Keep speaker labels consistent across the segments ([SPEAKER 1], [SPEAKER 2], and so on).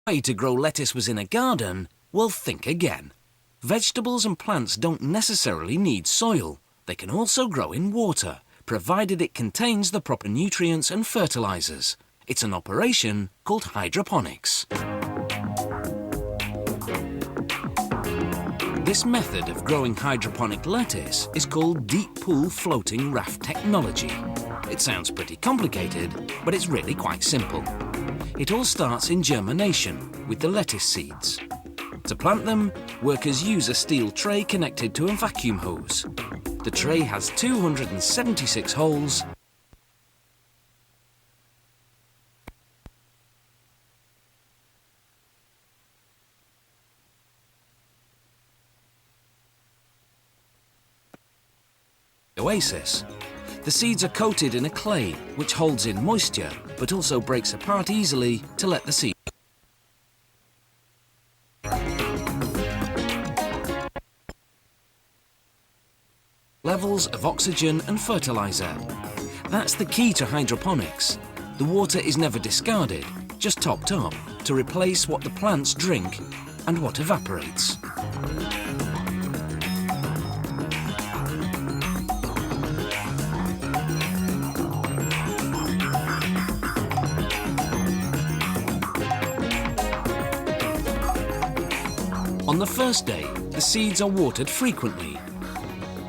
[SPEAKER 1] way to grow lettuce was in a garden, well, think again. Vegetables and plants don't necessarily need soil. They can also grow in water, provided it contains the proper nutrients and fertilizers. It's an operation called hydroponics. This method of growing hydroponic lettuce is called deep pool floating raft technology. It sounds pretty complicated, but it's really quite simple. It all starts in germination with the lettuce seeds. To plant them, workers use a steel tray connected to a vacuum hose. The tray has 276 holes oasis. The seeds are coated in a clay which holds in moisture but also breaks apart easily to let the seed. Levels of oxygen and fertilizer. That's the key to hydroponics. The water is never discarded, just topped up to replace what the plants drink and what evaporates. On the first day, the seeds are watered frequently.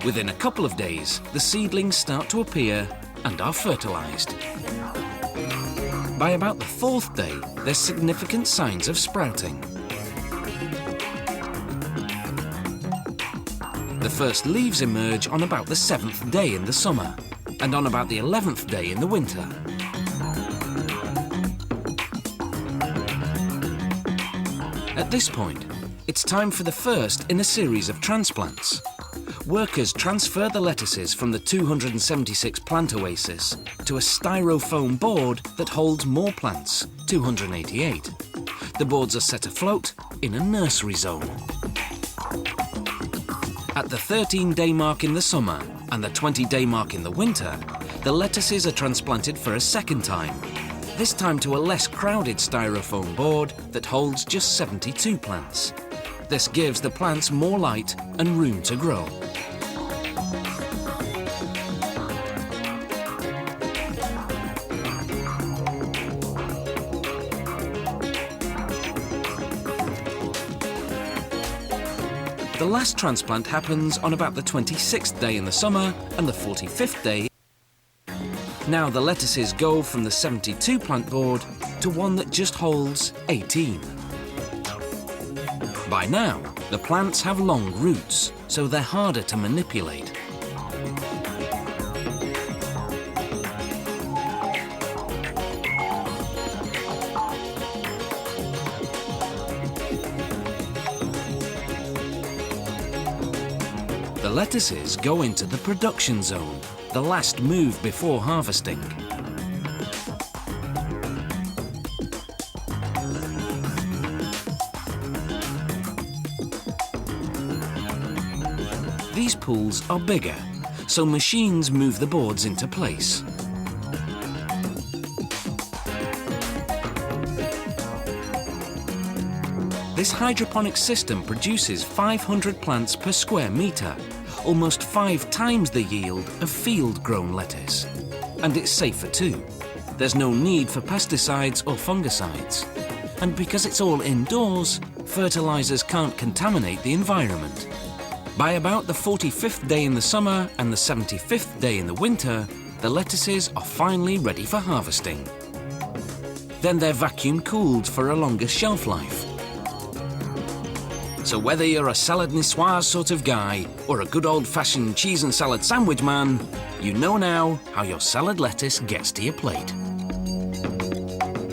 [SPEAKER 1] Within a couple of days, the seedlings start to appear and are fertilized. By about the fourth day, there's significant signs of sprouting. The first leaves emerge on about the 7th day in the summer and on about the 11th day in the winter. At this point, it's time for the first in a series of transplants. Workers transfer the lettuces from the 276 plant oasis to a styrofoam board that holds more plants, 288. The boards are set afloat in a nursery zone. At the 13-day mark in the summer and the 20-day mark in the winter, the lettuces are transplanted for a second time, this time to a less crowded styrofoam board that holds just 72 plants. This gives the plants more light and room to grow. The last transplant happens on about the 26th day in the summer and the 45th day. Now the lettuces go from the 72 plant board to one that just holds 18. By now, the plants have long roots, so they're harder to manipulate. The lettuces go into the production zone, the last move before harvesting. These pools are bigger, so machines move the boards into place. This hydroponic system produces 500 plants per square metre, almost 5 times the yield of field-grown lettuce. And it's safer too. There's no need for pesticides or fungicides. And because it's all indoors, fertilizers can't contaminate the environment. By about the 45th day in the summer and the 75th day in the winter, the lettuces are finally ready for harvesting. Then they're vacuum cooled for a longer shelf life. So whether you're a salad niçoise sort of guy or a good old-fashioned cheese and salad sandwich man, you know now how your salad lettuce gets to your plate.